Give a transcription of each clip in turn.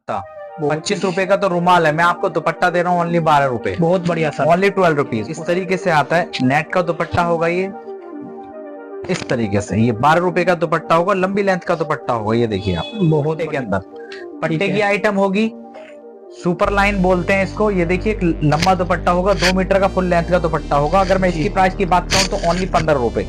दुपट्टा 25 रुपए का तो रुमाल है। मैं आपको दुपट्टा दे रहा हूँ ओनली 12 रुपए। बहुत बढ़िया सर। Only 12 rupees. इस तरीके से आता है, नेट का दुपट्टा होगा ये इस तरीके से। ये 12 रुपए का दुपट्टा होगा, लंबी लेंथ का दुपट्टा होगा। ये देखिए आप, बहुत के अंदर पट्टे की आइटम होगी, सुपर लाइन बोलते हैं इसको। ये देखिए एक लंबा दुपट्टा होगा, 2 मीटर का फुल लेंथ का दुपट्टा होगा। अगर मैं इसकी प्राइस की बात करूं तो ओनली 15 रुपए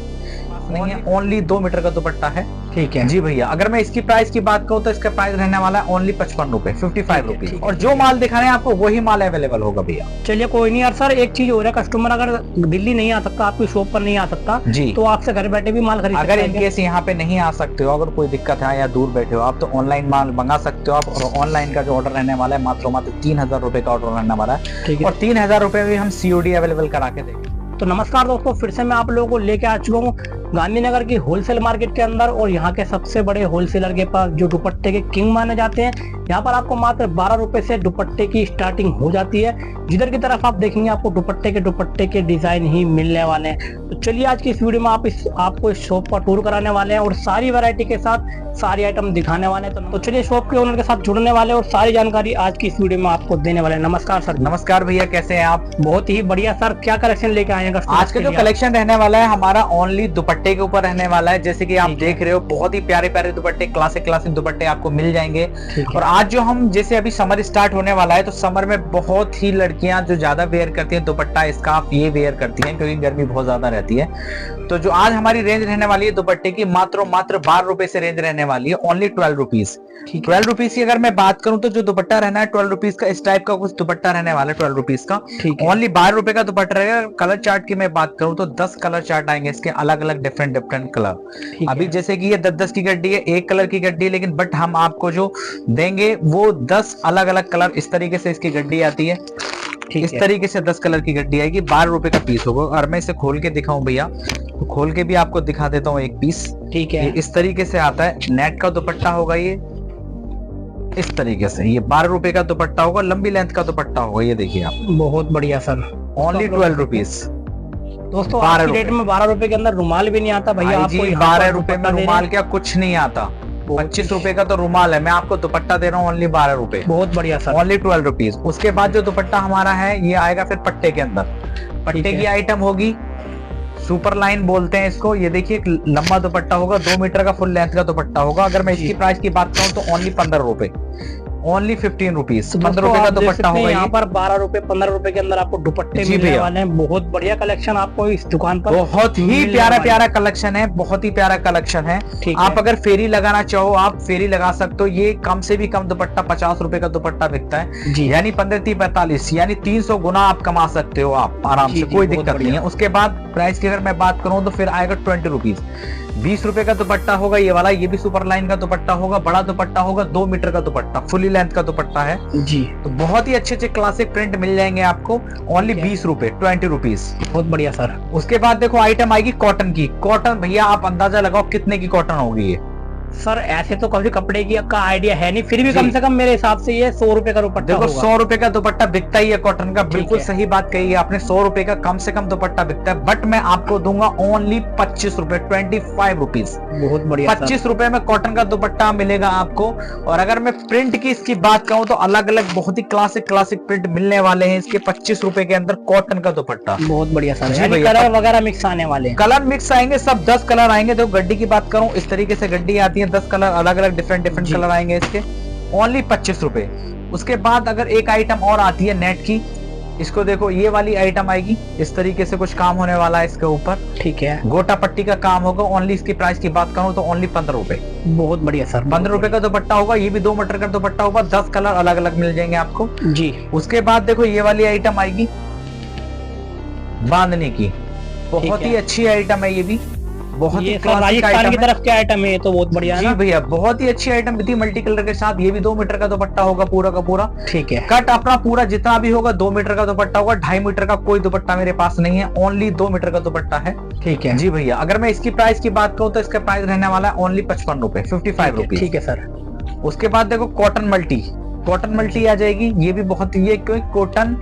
नहीं है, ओनली 2 मीटर का दुपट्टा है। ठीक है जी भैया। अगर मैं इसकी प्राइस की बात करूं तो इसका प्राइस रहने वाला है ओनली 55 रुपए, 55 रुपीज। और जो माल दिखा रहे हैं आपको वही माल अवेलेबल होगा भैया। चलिए कोई नहीं यार सर, एक चीज हो रहा है, कस्टमर अगर दिल्ली नहीं आ सकता, आपकी शॉप पर नहीं आ सकता जी, तो आपसे घर बैठे भी माल खरीद सकते अगर हैं। इनकेस यहाँ पे नहीं आ सकते हो, अगर कोई दिक्कत है या दूर बैठे हो आप, तो ऑनलाइन माल मंगा सकते हो आप। और ऑनलाइन का जो ऑर्डर रहने वाला है मात्र 3000 रुपए का ऑर्डर रहने वाला है। ठीक है। और 3000 रुपए में हम COD अवेलेबल करा के देंगे। तो नमस्कार दोस्तों, फिर से मैं आप लोगों को लेके आ चुका हूँ गांधीनगर की होलसेल मार्केट के अंदर, और यहाँ के सबसे बड़े होलसेलर के पास, जो दुपट्टे के किंग माने जाते हैं। यहाँ पर आपको मात्र 12 रुपए से दुपट्टे की स्टार्टिंग हो जाती है। जिधर की तरफ आप देखेंगे आपको दुपट्टे के डिजाइन ही मिलने वाले हैं। तो चलिए आज की इस वीडियो में आपको इस शॉप का टूर कराने वाले हैं और सारी वैरायटी के साथ सारी आइटम दिखाने वाले हैं। तो चलिए शॉप के ओनर के साथ जुड़ने वाले और सारी जानकारी आज की इस वीडियो में आपको देने वाले हैं। नमस्कार सर। नमस्कार भैया, कैसे हैं आप? बहुत ही बढ़िया सर। क्या कलेक्शन लेके आए हैं? आज का जो कलेक्शन रहने वाला है हमारा ओनली दुपट्टे के ऊपर रहने वाला है। जैसे कि आप देख रहे हो, बहुत ही प्यारे प्यारे दुपट्टे, क्लासिक दुपट्टे आपको मिल जाएंगे। और आज जो हम, जैसे अभी समर स्टार्ट होने वाला है, तो समर में बहुत ही लड़कियां जो ज्यादा वेयर करती हैं दुपट्टा स्कार्फ, ये वेयर करती हैं क्योंकि गर्मी बहुत ज्यादा रहती है। तो जो आज हमारी रेंज रहने वाली है दुपट्टे की, मात्र 12 रुपए से रेंज रहने वाली है, ओनली 12 रुपीज। 12 रुपीज की अगर मैं बात करूं तो जो दुपट्टा रहना है 12 रुपीज का, इस टाइप का कुछ दुपट्टा रहने वाला है 12 रुपीज का। ओनली 12 रुपए का दुपट्टा रहेगा। कलर चार्ट की मैं बात करूं तो 10 कलर चार्ट आएंगे इसके, अलग अलग डिफरेंट कलर। अभी जैसे कि ये 10 की गड्डी है, एक कलर की गड्डी है, लेकिन बट हम आपको जो देंगे वो 10 अलग अलग कलर, इस तरीके से इसकी गड्डी आती है। इस तरीके से 10 कलर की गड्डी आएगी, 12 रुपए का पीस होगा। और मैं इसे खोल के दिखाऊं भैया, तो खोल के भी आपको दिखा देता हूँ एक पीस। ठीक है। इस तरीके से आता है, नेट का दुपट्टा होगा ये इस तरीके से। ये 12 रुपए का दुपट्टा होगा, लंबी लेंथ का दुपट्टा होगा। ये देखिए आप, बहुत बढ़िया सर। Only 12 rupees. दोस्तों आज की डेट में 12 रुपए के अंदर रुमाल भी नहीं आता भैया आपको। 12 रुपए में रुमाल क्या, कुछ नहीं आता। 25 रुपए का तो रुमाल है। मैं आपको दुपट्टा दे रहा हूँ ओनली 12 रुपए। बहुत बढ़िया सर, ओनली 12 रुपीज। उसके बाद जो दुपट्टा हमारा है ये आएगा फिर पट्टे के अंदर। पट्टे की आइटम होगी, सुपर लाइन बोलते हैं इसको। ये देखिए एक लंबा दुपट्टा होगा, 2 मीटर का फुल लेंथ का दुपट्टा होगा। अगर मैं इसकी प्राइस की बात करूं तो ओनली 15 रुपए, ओनली 15 रुपीज। 15 रुपए का दुपट्टा होगा। यहाँ पर 12 रुपए 15 रुपए के अंदर आपको दुपट्टे मिलने वाले हैं। बहुत बढ़िया कलेक्शन आपको इस दुकान पर, बहुत ही प्यारा कलेक्शन है, बहुत ही प्यारा कलेक्शन है। आप अगर फेरी लगाना चाहो आप फेरी लगा सकते हो। ये कम से भी कम दुपट्टा 50 रुपए का दुपट्टा बिकता है, यानी 15-45, यानी 300 गुना आप कमा सकते हो आप आराम से, कोई दिक्कत नहीं है। उसके बाद प्राइस की अगर मैं बात करूं तो फिर आएगा 20 रुपीज। 20 रुपए का दुपट्टा होगा ये वाला। ये भी सुपर लाइन का दुपट्टा होगा, बड़ा दुपट्टा होगा, 2 मीटर का दुपट्टा, फुली लेंथ का दुपट्टा है जी। तो बहुत ही अच्छे क्लासिक प्रिंट मिल जाएंगे आपको, ओनली 20 रुपए, 20 रुपीज। बहुत बढ़िया सर। उसके बाद देखो आइटम आएगी कॉटन की। कॉटन भैया आप अंदाजा लगाओ कितने की कॉटन होगी ये। सर ऐसे तो कभी कपड़े की का आइडिया है नहीं, फिर भी कम से कम मेरे हिसाब से ये 100 रुपए का दुपट्टा देखो 100 रुपए का दुपट्टा बिकता ही है कॉटन का। बिल्कुल सही बात कही है आपने, 100 रुपए का कम से कम दुपट्टा बिकता है। बट मैं आपको दूंगा ओनली 25 रुपए, 25 रुपीज। बहुत बढ़िया। 25 रुपए में कॉटन का दुपट्टा मिलेगा आपको। और अगर मैं प्रिंट की इसकी बात कहूँ तो अलग अलग बहुत ही क्लासिक प्रिंट मिलने वाले हैं इसके 25 रुपए के अंदर कॉटन का दुपट्टा। बहुत बढ़िया सर। कलर वगैरह मिक्स आने वाले हैं, कलर मिक्स आएंगे, सब 10 कलर आएंगे। देखो गड्डी की बात करूं, इस तरीके से गड्डी आती है, 10 कलर अलग अलग डिफरेंट कलर आएंगे इसके, ओनली 25 रुपए। उसके बाद अगर एक आइटम और आती है नेट की, इसको देखो, ये वाली आइटम आएगी इस तरीके से, कुछ काम होने वाला है इसके ऊपर। ठीक है। गोटा पट्टी का काम होगा। ओनली इसकी प्राइस की बात करूं तो ओनली 15 रुपए। बहुत बढ़िया सर। 15 रुपए का दुपट्टा होगा। ये भी 2 मीटर का दुपट्टा होगा, 10 कलर अलग अलग मिल जाएंगे आपको जी। उसके बाद देखो ये वाली आइटम आएगी बांधने की, बहुत ही अच्छी आइटम है ये भी, बहुत ही राजस्थान की तरफ के आइटम है, तो बहुत बढ़िया जी भैया। बहुत ही अच्छी आइटम थी मल्टी कलर के साथ। ये भी 2 मीटर का दुपट्टा होगा पूरा का पूरा। ठीक है। कट अपना पूरा जितना भी होगा 2 मीटर का दुपट्टा होगा। 2.5 मीटर का कोई दुपट्टा मेरे पास नहीं है, ओनली 2 मीटर का दुपट्टा है। ठीक है जी भैया। अगर मैं इसकी प्राइस की बात करूँ तो इसका प्राइस रहने वाला है ओनली 55 रुपए, 55 रुपीज। ठीक है सर। उसके बाद देखो कॉटन मल्टी आ जाएगी। ये भी बहुत, ये कॉटन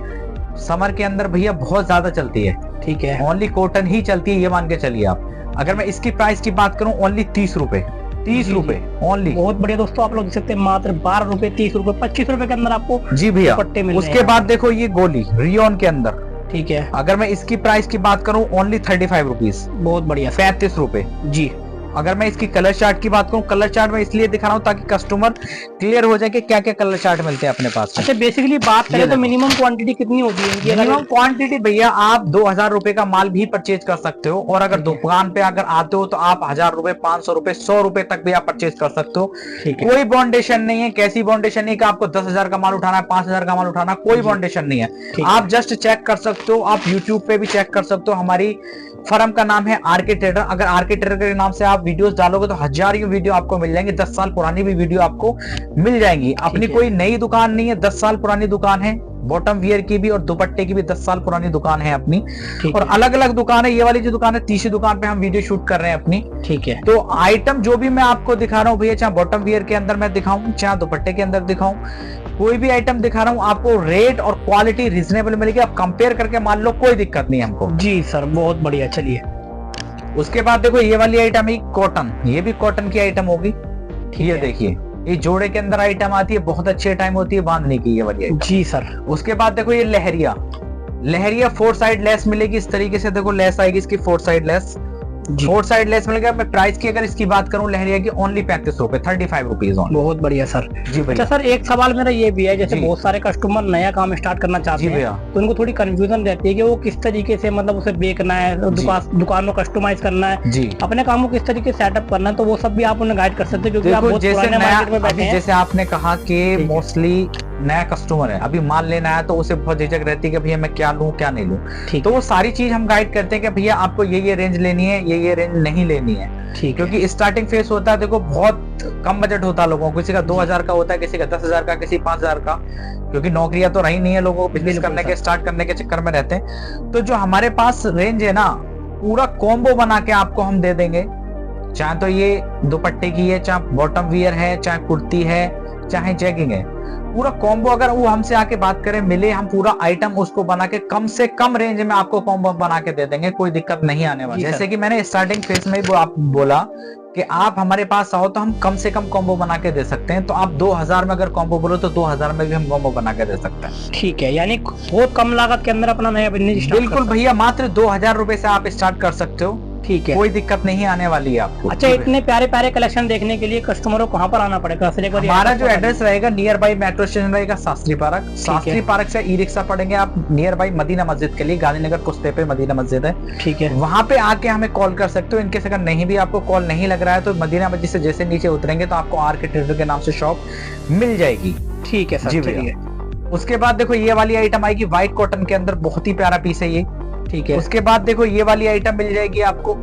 समर के अंदर भैया बहुत ज्यादा चलती है। ठीक है। ओनली कॉटन ही चलती है, ये मान के चलिए आप। अगर मैं इसकी प्राइस की बात करूं ओनली 30 रुपए, 30 रुपए ओनली। बहुत बढ़िया दोस्तों, आप लोग देख सकते हैं मात्र 12 रुपए, 30 रुपए, 25 रुपए के अंदर आपको जी भैया। दुपट्टे मिल रहे हैं। उसके बाद देखो ये गोली रियोन के अंदर, ठीक है, अगर मैं इसकी प्राइस की बात करूं ओनली 35 रुपीज, बहुत बढ़िया, 35 रुपए जी। अगर मैं इसकी कलर चार्ट की बात करूं, कलर चार्ट में इसलिए दिखा रहा हूं ताकि कस्टमर क्लियर हो जाए कि क्या क्या कलर चार्ट मिलते हैं अपने पास। अच्छा, बेसिकली बात करें तो मिनिमम क्वांटिटी कितनी होती है इनकी? मिनिमम क्वांटिटी भैया आप 2000 रुपए का माल भी परचेज कर सकते हो, और अगर दुकान पे अगर आते हो तो आप 1000 रुपए, 500 रुपए, 100 रुपए तक भी आप परचेज कर सकते हो। कोई बाउंडेशन नहीं है, कैसी बाउंडेशन नहीं कि आपको 10,000 का माल उठाना है, 5,000 का माल उठाना, कोई बाउंडेशन नहीं है। आप जस्ट चेक कर सकते हो, आप यूट्यूब पे भी चेक कर सकते हो। हमारी फर्म का नाम है आरके ट्रेडर। अगर आरके ट्रेडर के नाम से आप वीडियोस डालोगे तो हजारों वीडियो आपको मिल जाएंगे, 10 साल पुरानी भी वीडियो आपको मिल जाएंगी। अपनी कोई नई दुकान नहीं है, 10 साल पुरानी दुकान है, बॉटम वियर की भी और दुपट्टे की भी 10 साल पुरानी दुकान है अपनी, और अलग अलग दुकान है। ये वाली जो दुकान है, तीसरी दुकान पे हम वीडियो शूट कर रहे हैं अपनी, ठीक है। तो आइटम जो भी मैं आपको दिखा रहा हूँ भैया, चाहे बॉटम वियर के अंदर मैं दिखाऊं, चाहे दुपट्टे के अंदर दिखाऊं, कोई भी आइटम दिखा रहा हूँ आपको, रेट और क्वालिटी रिजनेबल मिलेगी। आप कंपेयर करके मान लो, कोई दिक्कत नहीं है हमको। जी सर, बहुत बढ़िया। चलिए उसके बाद देखो ये वाली आइटम है कॉटन, ये भी कॉटन की आइटम होगी। ये देखिए, ये जोड़े के अंदर आइटम आती है, बहुत अच्छी आइटम होती है बांधने की, ये वाली आइटम। जी सर। उसके बाद देखो ये लहरिया, लहरिया 4 साइड लेस मिलेगी इस तरीके से। देखो लेस आएगी इसकी 4 साइड लेस, 4 साइड लेस मिलेगा। मैं प्राइस की अगर इसकी बात करूं लहरिया की, ओनली 35 रुपए, 35 रुपीज। बहुत बढ़िया सर। जी भैया। अच्छा सर, एक सवाल मेरा ये भी है, जैसे बहुत सारे कस्टमर नया काम स्टार्ट करना चाहते हैं तो उनको थोड़ी कंफ्यूजन रहती है कि वो किस तरीके से, मतलब उसे बेचना है, दुकान को कस्टमाइज करना है, अपने काम को किस तरीके से सेटअप करना है, तो वो सब भी आप उन्हें गाइड कर सकते हैं, क्योंकि आप बहुत पुराने मार्केट में बैठे हैं। जैसे आपने कहा कि मोस्टली नया कस्टमर है, अभी माल लेना है, तो उसे बहुत झिझक रहती है कि भैया मैं क्या लूं क्या नहीं लूं। तो वो सारी चीज हम गाइड करते हैं कि भैया आपको ये रेंज लेनी है, ये रेंज नहीं लेनी है, क्योंकि स्टार्टिंग फेस होता है। देखो बहुत कम बजट होता है लोगों को, किसी का 2000 का होता है, किसी का 10,000 का, किसी 5,000 का, क्योंकि नौकरियां तो रही नहीं है, लोगों को बिजनेस करने के, स्टार्ट करने के चक्कर में रहते हैं। तो जो हमारे पास रेंज है ना, पूरा कॉम्बो बना के आपको हम दे देंगे। चाहे तो ये दुपट्टे की है, चाहे बॉटम वियर है, चाहे कुर्ती है, चाहे जैगिंग है, पूरा कॉम्बो अगर वो हमसे आके बात करें, मिले, हम पूरा आइटम उसको बना के कम से कम रेंज में आपको कॉम्बो बना के दे देंगे, कोई दिक्कत नहीं आने वाली। जैसे कि मैंने स्टार्टिंग फेज में आप बोला कि आप हमारे पास आओ तो हम कम से कम कॉम्बो बना के दे सकते हैं। तो आप 2000 में अगर कॉम्बो बोलो तो 2000 में भी हम कॉम्बो बना के दे सकते हैं। ठीक है, यानी बहुत कम लागत के अंदर अपना नया बिजनेस। बिल्कुल भैया, मात्र 2000 रुपए से आप स्टार्ट कर सकते हो। ठीक है, कोई दिक्कत नहीं आने वाली है आपको। अच्छा, इतने प्यारे प्यारे कलेक्शन देखने के लिए कस्टमरों को कहाँ पर आना पड़ेगा? हमारा जो एड्रेस रहेगा, नियर बाई मेट्रो स्टेशन रहेगा शास्त्री पार्क। शास्त्री पार्क से ई रिक्शा पड़ेंगे आप नियर बाई मदीना मस्जिद के लिए, गांधीनगर कुस्ते पे मदीना मस्जिद है, ठीक है। वहां पे आके हमें कॉल कर सकते हो। इनकेस अगर नहीं भी आपको कॉल नहीं लग रहा है तो मदीना मस्जिद से जैसे नीचे उतरेंगे तो आपको आरके ट्रेडर के नाम से शॉप मिल जाएगी। ठीक है सर, जी भैया। उसके बाद देखो ये वाली आइटम आएगी व्हाइट कॉटन के अंदर, बहुत ही प्यारा पीस है ये, ठीक है। उसके बाद देखो ये वाली आइटम मिल जाएगी आपको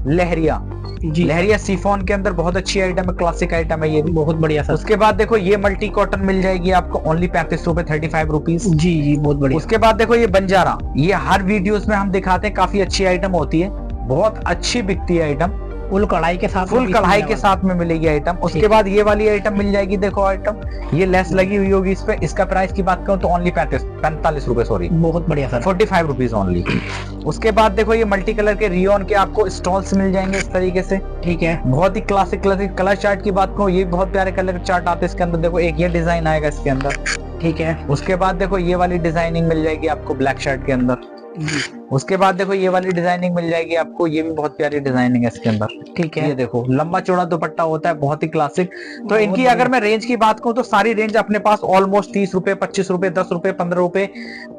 लहरिया, लहरिया शिफॉन के अंदर, बहुत अच्छी आइटम है, क्लासिक आइटम है ये भी, बहुत बढ़िया सर। उसके बाद देखो ये मल्टी कॉटन मिल जाएगी आपको ओनली 35 रुपए, 35 रुपीज। जी, बहुत बढ़िया। उसके बाद देखो ये बंजारा, ये हर वीडियोस में हम दिखाते हैं, काफी अच्छी आइटम होती है, बहुत अच्छी बिकती है आइटम, फुल कढ़ाई के साथ, फुल कढ़ाई के साथ में मिलेगी आइटम। उसके बाद ये वाली आइटम मिल जाएगी, देखो आइटम ये लेस लगी हुई होगी इस पे। इसका प्राइस की बात करूं तो ओनली 45 रुपए, सॉरी, बहुत बढ़िया सर, 45 रुपीज ओनली। उसके बाद देखो ये मल्टी कलर के रियोन के आपको स्टॉल्स मिल जाएंगे इस तरीके से, ठीक है। बहुत ही क्लासिक कलर चार्ट की बात करूं, ये बहुत प्यारे कलर चार्ट आते हैं इसके अंदर। देखो एक ये डिजाइन आएगा इसके अंदर, ठीक है। उसके बाद देखो ये वाली डिजाइनिंग मिल जाएगी आपको ब्लैक शर्ट के अंदर। उसके बाद देखो ये वाली डिजाइनिंग मिल जाएगी आपको, ये भी बहुत प्यारी डिजाइनिंग है इसके अंदर, ठीक है। ये देखो लंबा चौड़ा दुपट्टा होता है, बहुत ही क्लासिक। तो इनकी अगर मैं रेंज की बात करूं तो सारी रेंज अपने पास ऑलमोस्ट 30 रुपए, 25 रुपए, 10 रुपए, 15 रुपए,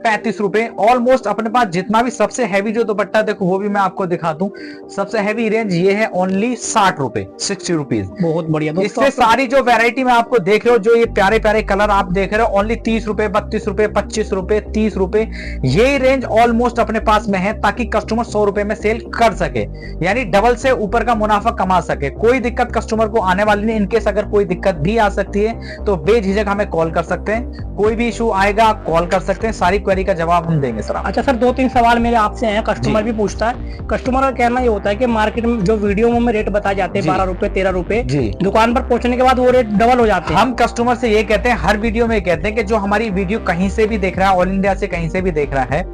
35 रुपए, ऑलमोस्ट अपने पास जितना भी। सबसे हैवी जो दुपट्टा देखो वो भी मैं आपको दिखा दूं, सबसे हैवी रेंज ये है ओनली 60 रुपए, 60 रुपीज। बहुत बढ़िया। इससे सारी जो वेरायटी में आपको देख रहे हो, जो ये प्यारे प्यारे कलर आप देख रहे हो, ओनली 30 रुपए, 32 रुपए, 25 रुपए, 30 रुपए, यही रेंज ऑलमोस्ट अपने पास में है, ताकि कस्टमर 100 रुपए में सेल कर सके, यानी डबल से ऊपर का मुनाफा कमा सके। कोई दिक्कत कस्टमर को आने वाली नहीं। इनकेस अगर कोई दिक्कत भी आ सकती है तो बेझिझक हमें कॉल कर सकते हैं, कोई भी इशू आएगा कॉल कर सकते हैं, सारी क्वेरी का जवाब हम देंगे सर। अच्छा सर, 2-3 सवाल मेरे आपसे हैं, कस्टमर भी पूछता है। कस्टमर का कहना ये होता है कि मार्केट में जो वीडियो में रेट बताए जाते हैं 12 रुपए, 13 रुपए, दुकान पर पहुंचने के बाद वो रेट डबल हो जाते हैं। हम कस्टमर से ये कहते हैं, हर वीडियो में कहते हैं कि जो हमारी वीडियो कहीं से भी देख रहा है, ऑल इंडिया से कहीं से भी देख रहा है,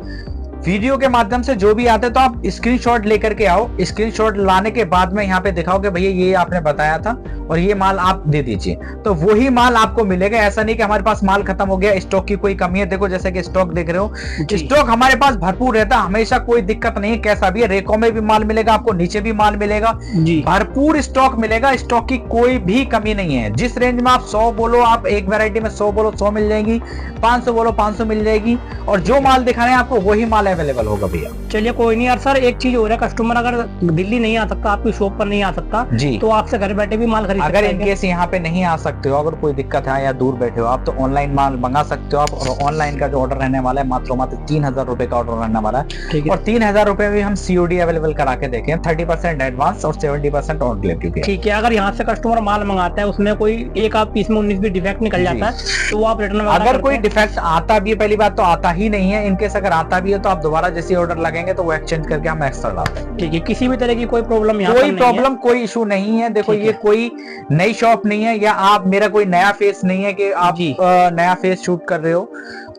वीडियो के माध्यम से जो भी आते हैं तो आप स्क्रीनशॉट लेकर के आओ। स्क्रीनशॉट लाने के बाद में यहाँ पे दिखाओ कि भैया ये आपने बताया था और ये माल आप दे दीजिए, तो वही माल आपको मिलेगा। ऐसा नहीं कि हमारे पास माल खत्म हो गया, स्टॉक की कोई कमी है। देखो जैसे कि स्टॉक देख रहे हो, स्टॉक हमारे पास भरपूर रहता है, हमेशा कोई दिक्कत नहीं है। कैसा भी है, रेको में भी माल मिलेगा आपको, नीचे भी माल मिलेगा, भरपूर स्टॉक मिलेगा। स्टॉक की कोई भी कमी नहीं है। जिस रेंज में आप 100 बोलो, आप एक वैरायटी में 100 बोलो 100 मिल जाएगी, 500 बोलो 500 मिल जाएगी, और जो माल दिखा रहे हैं आपको वही माल अवेलेबल होगा भैया। चलिए कोई नहीं यार सर, एक चीज हो रहा है, कस्टमर अगर दिल्ली नहीं आ सकता, आपकी शॉप पर नहीं आ सकता जी, तो आपसे घर बैठे भी माल खरीद सकते हैं। अगर इनकेस यहाँ पे नहीं आ सकते हो, अगर कोई दिक्कत है या दूर बैठे हो आप, तो ऑनलाइन माल मंगा सकते हो आप। और ऑनलाइन का जो ऑर्डर रहने वाला है मात्र 3000 रुपए का ऑर्डर रहने वाला है, और 3000 रुपए में हम COD अवेलेबल करा के देखें, 30% एडवांस और 70% ऑन डिलीवरी। ठीक है, अगर यहाँ से कस्टमर माल मंगाता है, उसमें कोई एक आध पीस में 19 भी डिफेक्ट निकल जाता है, तो आप रिटर्न अगर कोई डिफेक्ट आता भी है, पहली बात तो आता ही नहीं है, इनकेस अगर आता भी है तो आप दोबारा जैसे ऑर्डर लगेंगे तो वो एक्सचेंज करके हम एक्स्ट्रा डालते हैं। ठीक है, किसी भी तरह की कोई प्रॉब्लम यहाँ कोई प्रॉब्लम कोई इशू नहीं है। देखो ये कोई नई शॉप नहीं है, या आप मेरा कोई नया फेस नहीं है कि आप नया फेस शूट कर रहे हो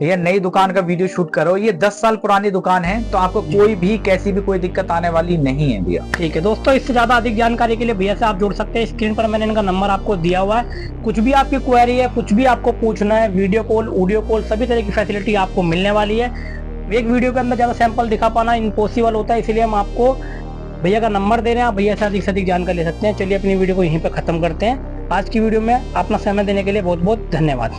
या नई दुकान का वीडियो शूट करो। ये 10 साल पुरानी दुकान है, तो आपको कोई भी कैसी भी कोई दिक्कत आने वाली नहीं है भैया। ठीक है दोस्तों, इससे ज्यादा अधिक जानकारी के लिए भैया से आप जुड़ सकते हैं। स्क्रीन पर मैंने इनका नंबर आपको दिया हुआ है। कुछ भी आपकी क्वेरी है, कुछ भी आपको पूछना है, वीडियो कॉल, ऑडियो कॉल, सभी तरह की फैसिलिटी आपको मिलने वाली है। एक वीडियो के अंदर ज्यादा सैंपल दिखा पाना इम्पॉसिबल होता है, इसलिए हम आपको भैया का नंबर दे रहे हैं। आप भैया से अधिक जानकारी ले सकते हैं। चलिए अपनी वीडियो को यहीं पर खत्म करते हैं। आज की वीडियो में अपना समय देने के लिए बहुत बहुत धन्यवाद।